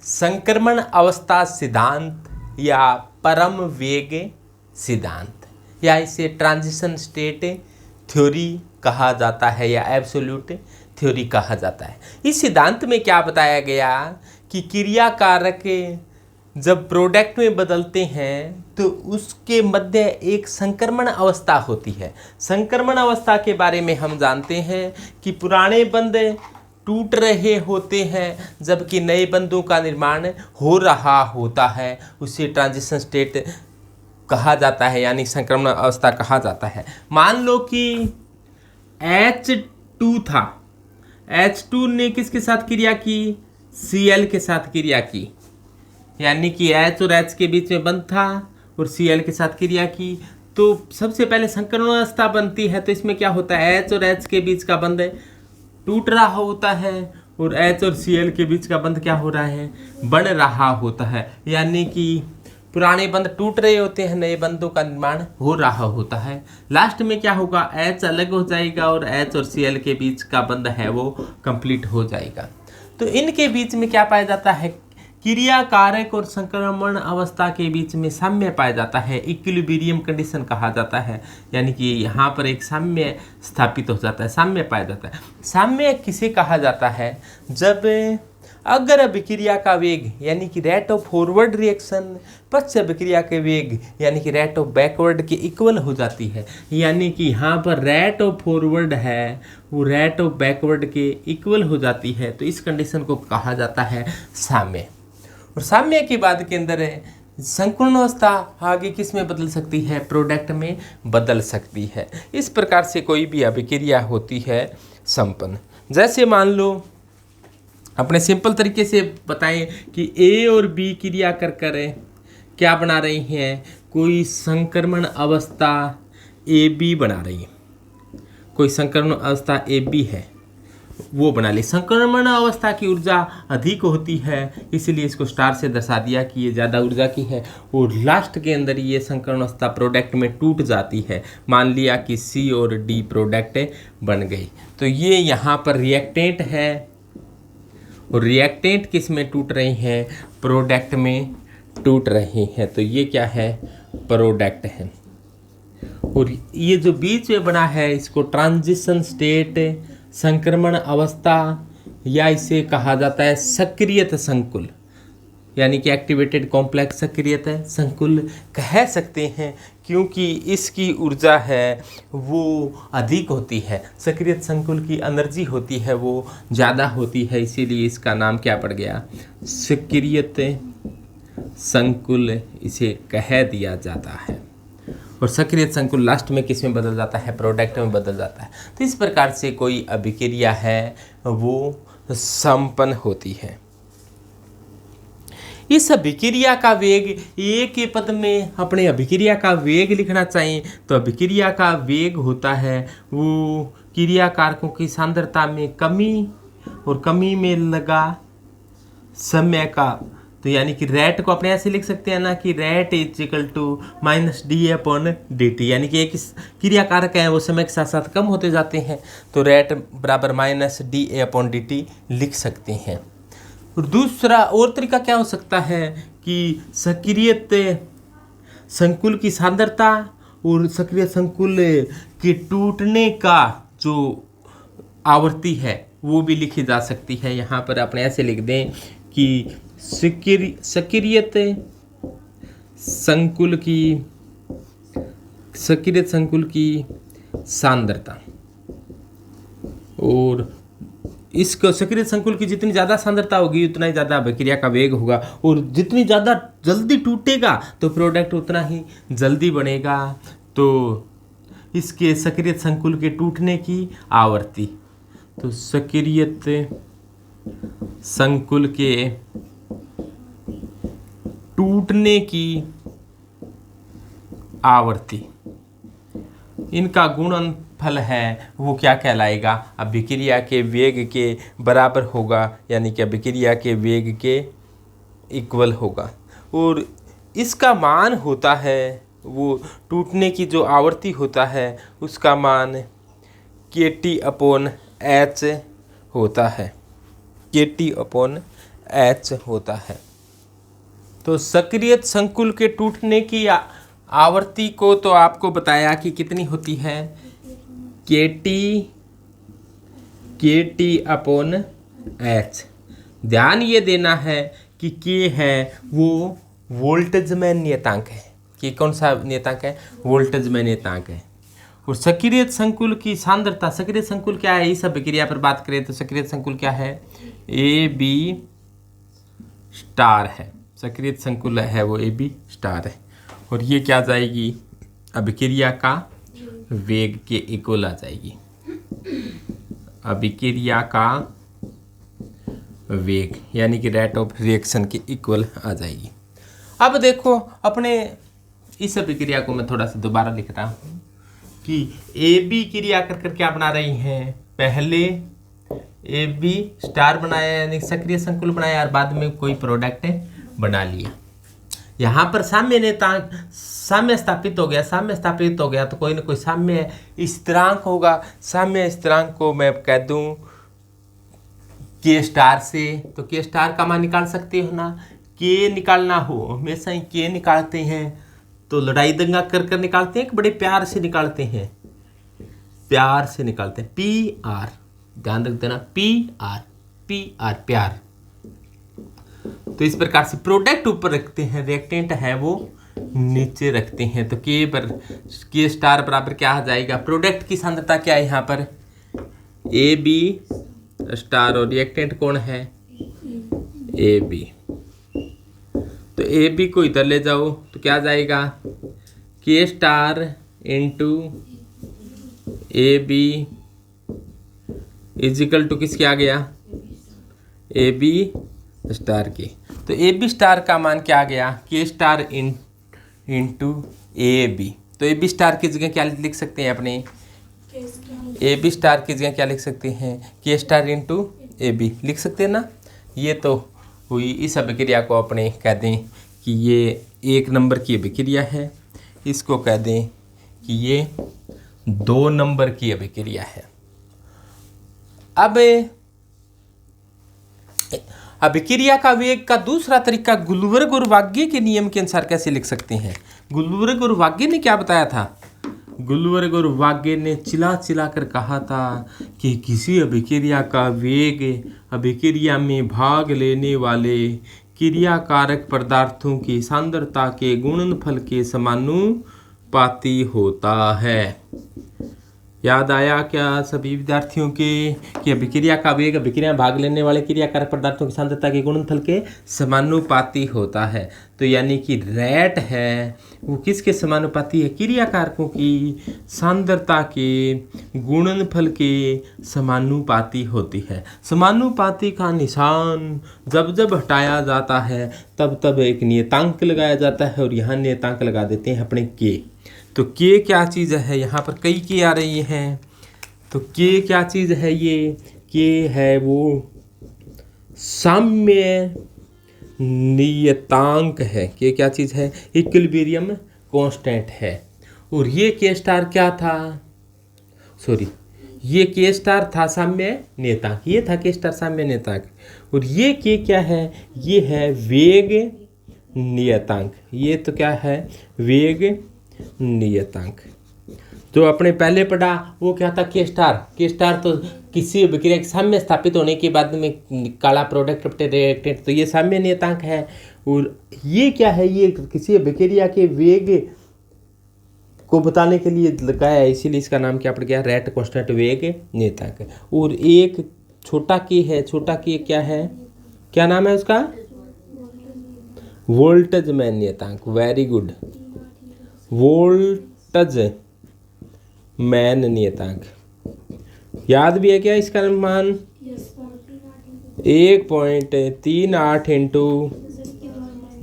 संक्रमण अवस्था सिद्धांत या परम वेग सिद्धांत, या इसे ट्रांजिशन स्टेट थ्योरी कहा जाता है या एब्सोल्यूट थ्योरी कहा जाता है। इस सिद्धांत में क्या बताया गया कि क्रिया कारक जब प्रोडक्ट में बदलते हैं तो उसके मध्य एक संक्रमण अवस्था होती है। संक्रमण अवस्था के बारे में हम जानते हैं कि पुराने बंध टूट रहे होते हैं जबकि नए बंधों का निर्माण हो रहा होता है, उसे ट्रांजिशन स्टेट कहा जाता है यानी संक्रमण अवस्था कहा जाता है। मान लो कि H2 था, H2 ने किसके साथ क्रिया की? Cl के साथ क्रिया की, यानी कि H और H के बीच में बंध था और Cl के साथ क्रिया की, तो सबसे पहले संक्रमण अवस्था बनती है। तो इसमें क्या होता है, H और H के बीच का बंध टूट रहा होता है और H और Cl के बीच का बंध क्या हो रहा है, बढ़ रहा होता है, यानी कि पुराने बंध टूट रहे होते हैं, नए बंधों का निर्माण हो रहा होता है। लास्ट में क्या होगा, H अलग हो जाएगा और H और Cl के बीच का बंध है वो कंप्लीट हो जाएगा। तो इनके बीच में क्या पाया जाता है, क्रिया कारक और संक्रमण अवस्था के बीच में साम्य पाया जाता है, इक्विलिब्रियम कंडीशन कहा जाता है, यानी कि यहाँ पर एक साम्य स्थापित हो जाता है, साम्य पाया जाता है। साम्य किसे कहा जाता है, जब अगर अभिक्रिया का वेग यानी कि रेट ऑफ फॉरवर्ड रिएक्शन पश्च अभिक्रिया के वेग यानी कि रेट ऑफ बैकवर्ड के इक्वल हो जाती है, यानी कि यहाँ पर रेट ऑफ फॉरवर्ड है वो रेट ऑफ बैकवर्ड के इक्वल हो जाती है, तो इस कंडीशन को कहा जाता है साम्य। और साम्य के बाद के अंदर संपूर्ण अवस्था आगे किस में बदल सकती है, प्रोडक्ट में बदल सकती है। इस प्रकार से कोई भी अभिक्रिया होती है संपन्न। जैसे मान लो अपने सिंपल तरीके से बताएं कि A और B क्रिया कर क्या बना रही हैं, कोई संक्रमण अवस्था AB बना रही है, कोई संक्रमण अवस्था AB है वो बना ली। संक्रमण अवस्था की ऊर्जा अधिक होती है इसलिए इसको स्टार से दर्शा दिया कि ये ज़्यादा ऊर्जा की है, और लास्ट के अंदर ये संक्रमण अवस्था प्रोडक्ट में टूट जाती है। मान लिया कि C और D प्रोडक्ट बन गई, तो ये यहाँ पर रिएक्टेंट है और रिएक्टेंट किस में टूट रही हैं, प्रोडक्ट में टूट रही हैं, तो ये क्या है, प्रोडक्ट है। और ये जो बीच में बना है इसको ट्रांजिशन स्टेट संक्रमण अवस्था या इसे कहा जाता है सक्रियत संकुल, यानी कि एक्टिवेटेड कॉम्प्लेक्स सक्रियत संकुल कह सकते हैं, क्योंकि इसकी ऊर्जा है वो अधिक होती है, सक्रियत संकुल की एनर्जी होती है वो ज़्यादा होती है, इसीलिए इसका नाम क्या पड़ गया, सक्रियत संकुल इसे कह दिया जाता है। और सक्रियत संकुल लास्ट में किस में बदल जाता है, प्रोडक्ट में बदल जाता है। तो इस प्रकार से कोई अभिक्रिया है वो संपन्न होती है। इस अभिक्रिया का वेग एक के पद में अपने अभिक्रिया का वेग लिखना चाहिए, तो अभिक्रिया का वेग होता है वो क्रिया कारकों की सांद्रता में कमी और कमी में लगा समय का, तो यानी कि रेट को अपने ऐसे लिख सकते हैं ना कि rate is equal to -dA/dt, यानी कि एक क्रिया कारक है वो समय के साथ साथ कम होते जाते हैं, तो रेट बराबर -dA/dt लिख सकते हैं। और दूसरा और तरीका क्या हो सकता है कि सक्रियत संकुल की सांद्रता और सक्रिय संकुल के टूटने का जो आवृत्ति है वो भी लिखी जा सकती है। यहाँ पर अपने ऐसे लिख दें कि सक्रियत संकुल की सांद्रता, और इसको सक्रिय संकुल की जितनी ज़्यादा सांद्रता होगी उतना ही ज़्यादा अभिक्रिया का वेग होगा, और जितनी ज़्यादा जल्दी टूटेगा तो प्रोडक्ट उतना ही जल्दी बनेगा। तो इसके सक्रिय संकुल के टूटने की आवृत्ति, तो सक्रियत संकुल के टूटने की आवृत्ति, इनका गुणनफल है वो क्या कहलाएगा, अभिक्रिया के वेग के बराबर होगा, यानी कि अभिक्रिया के वेग के इक्वल होगा। और इसका मान होता है वो टूटने की जो आवृत्ति होता है उसका मान kT/h होता है, kT/h H होता है। तो सक्रियत संकुल के टूटने की आवृत्ति को तो आपको बताया कि कितनी होती है, KT अपॉन H। ध्यान ये देना है कि K है वो वोल्टेज में नियतांक है। K कौन सा नियतांक है, वोल्टेज में नियतांक है। और सक्रियत संकुल की सांद्रता, सक्रियत संकुल क्या है, इस अभिक्रिया पर बात करें तो सक्रियत संकुल क्या है, AB स्टार है। सक्रियत संकुल है वो AB स्टार है। और ये क्या जाएगी, अभिक्रिया का वेग के इक्वल आ जाएगी। अभिक्रिया का वेग यानी कि रेट ऑफ रिएक्शन के इक्वल आ जाएगी। अब देखो अपने इस अभिक्रिया को मैं थोड़ा सा दोबारा लिख रहा हूँ कि AB क्रिया कर कर क्या बना रही हैं, पहले AB स्टार बनाया यानी सक्रिय संकुल बनाया और बाद में कोई प्रोडक्ट बना लिया। यहाँ पर साम्य नियतांक साम्य स्थापित हो गया, साम्य स्थापित हो गया तो कोई ना कोई साम्य स्थिरांक होगा। साम्य स्थिरांक को मैं कह दूं K स्टार से, तो K स्टार का मान निकाल सकते हो ना। K निकालना हो हमेशा ही K निकालते हैं तो लड़ाई दंगा कर कर निकालते हैं कि बड़े प्यार से निकालते हैं, प्यार से निकालते हैं। PR, ध्यान रख देना, PR प्यार। तो इस प्रकार से प्रोडक्ट ऊपर रखते हैं, रिएक्टेंट है वो नीचे रखते हैं। तो K स्टार बराबर क्या आ जाएगा, प्रोडक्ट की सांद्रता क्या है यहाँ पर, AB स्टार और रिएक्टेंट कौन है, AB। तो AB को इधर ले जाओ तो क्या जाएगा, K star into AB is equal to किसके आ गया, AB स्टार के। तो AB स्टार का मान क्या आ गया, K स्टार इंटू AB। तो AB स्टार की जगह क्या लिख सकते हैं अपने, AB स्टार की जगह क्या लिख सकते हैं, K स्टार इंटू AB लिख सकते हैं ना। ये तो हुई, इस अभिक्रिया को अपने कह दें कि ये 1 नंबर की अभिक्रिया है, इसको कह दें कि ये 2 नंबर की अभिक्रिया है। अब अभिक्रिया का वेग का दूसरा तरीका गुलवर्ग और वाग्ये के नियम के अनुसार कैसे लिख सकते हैं। गुलवर्ग और वाग्ये ने क्या बताया था, गुलवर्ग और वाग्ये ने चिल्ला चिल्ला कर कहा था कि किसी अभिक्रिया का वेग अभिक्रिया में भाग लेने वाले क्रियाकारक पदार्थों की सांद्रता के गुणनफल के समानुपाती होता है। याद आया क्या सभी विद्यार्थियों के कि अभिक्रिया का वेग अभिक्रिया में भाग लेने वाले क्रियाकारक पदार्थों की सांद्रता के गुणनफल के समानुपाती होता है। तो यानी कि रेट है वो किसके समानुपाती है, क्रियाकारकों की सांद्रता के गुणनफल के समानुपाती होती है। समानुपाती का निशान जब जब हटाया जाता है तब तब एक नियतांक लगाया जाता है और यहाँ नियतांक लगा देते हैं अपने K। तो K क्या चीज़ है, यहाँ पर कई K आ रही हैं। तो K क्या चीज़ है, ये K है वो साम्य नियतांक है। K क्या चीज़ है, इक्विलिब्रियम कांस्टेंट है। और ये K स्टार क्या था, सॉरी ये K स्टार था साम्य नियतांक, ये था K स्टार साम्य नियतांक। और ये K क्या है, ये है वेग नियतांक। ये तो क्या है, वेग नियतांक। जो अपने पहले पढ़ा वो क्या था, K स्टार तो किसी अभिक्रिया के साम्य स्थापित होने के बाद में काला प्रोडक्ट रिएक्टेंट, तो ये साम्य नियतांक है। और ये क्या है, ये किसी अभिक्रिया के वेग को बताने के लिए लगाया है, इसीलिए इसका नाम क्या पड़ गया, रेट कांस्टेंट वेग नियतांक। और एक छोटा K है, छोटा K क्या है, क्या नाम है उसका, वोल्टेज में नियतांक। वेरी गुड, वोल्टेज मैन नियतांक। याद भी है क्या इसका मान, 1.38 इंटू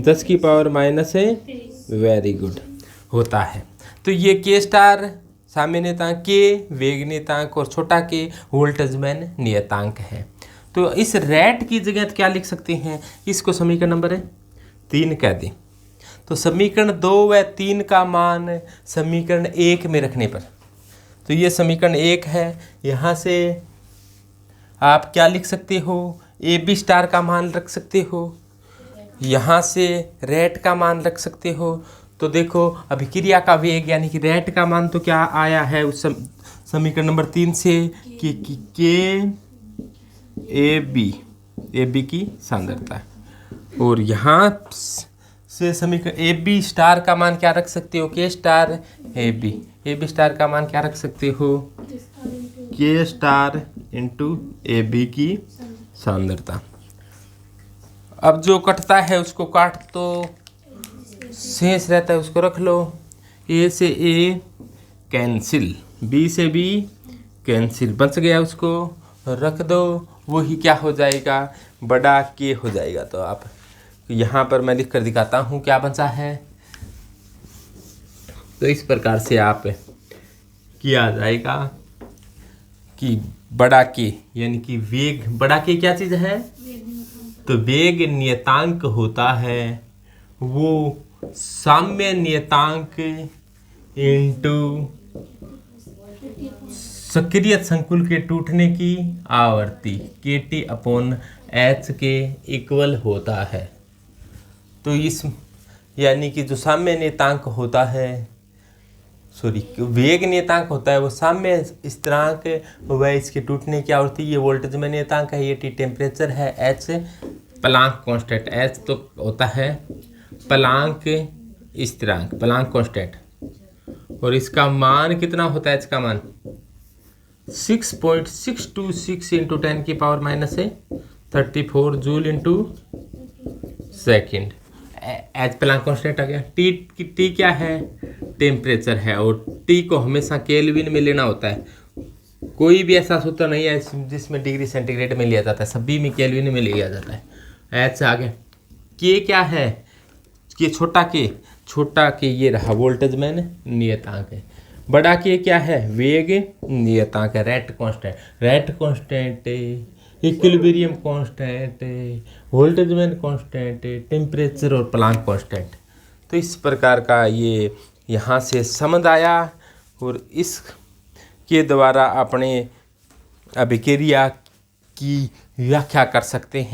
10 की पावर माइनस है, वेरी गुड होता है। तो ये K स्टार साम्य नियतांक, K वेग नियतांक और छोटा K वोल्टेज मैन नियतांक है। तो इस रेट की जगह क्या लिख सकते हैं, इसको समीकरण नंबर 3 कह दें। तो समीकरण 2 व 3 का मान समीकरण 1 में रखने पर, तो ये समीकरण 1 है, यहाँ से आप क्या लिख सकते हो, ए बी स्टार का मान रख सकते हो, यहाँ से रेट का मान रख सकते हो। तो देखो अभिक्रिया का वेग यानी कि रेट का मान तो क्या आया है उस समीकरण नंबर 3 से कि के ए बी की सांद्रता, और यहाँ से समीकरण ए बी स्टार का मान क्या रख सकते हो, के स्टार ए बी स्टार का मान क्या रख सकते हो, के स्टार इंटू ए बी की सांद्रता। अब जो कटता है उसको काट दो, शेष रहता है उसको रख लो। ए से ए कैंसिल, बी से बी कैंसिल, बच गया उसको रख दो, वही क्या हो जाएगा, बड़ा के हो जाएगा। तो आप यहाँ पर मैं लिख कर दिखाता हूँ क्या बचा है। तो इस प्रकार से आप किया जाएगा कि बड़ा के यानी कि वेग, बड़ा के क्या चीज़ है, तो वेग नियतांक होता है वो साम्य नियतांक इंटू सक्रिय संकुल के टूटने की आवृत्ति KT/H के इक्वल होता है। तो इस यानी कि जो साम्य नियतांक होता है, वेग नियतांक होता है वो साम्य स्थिरांक, वह इसके टूटने की आवृत्ति, ये वोल्टेज में नियतांक है, ये T टेम्परेचर है, H प्लांक कांस्टेंट, H तो होता है प्लांक स्थिरांक, प्लांक कांस्टेंट, और इसका मान कितना होता है, H का मान 6.626 into 10⁻⁻34 joule into second. H Planck constant आ गया। टी क्या है, टेम्परेचर है, और टी को हमेशा केल्विन में लेना होता है। कोई भी ऐसा सूत्र नहीं है जिसमें डिग्री सेंटीग्रेड में लिया जाता है, सभी में केल्विन में लिया जाता है। एच आ गया। के क्या है, के छोटा के ये रहा वोल्टेज में नियतांक है। बड़ा के क्या है, वेग नियतांक है, rate constant, equilibrium constant, voltage में कांस्टेंट, टेम्परेचर और प्लांक कांस्टेंट। तो इस प्रकार का ये यहाँ से समझ आया, और इस के द्वारा अपने अभिक्रिया की व्याख्या कर सकते हैं।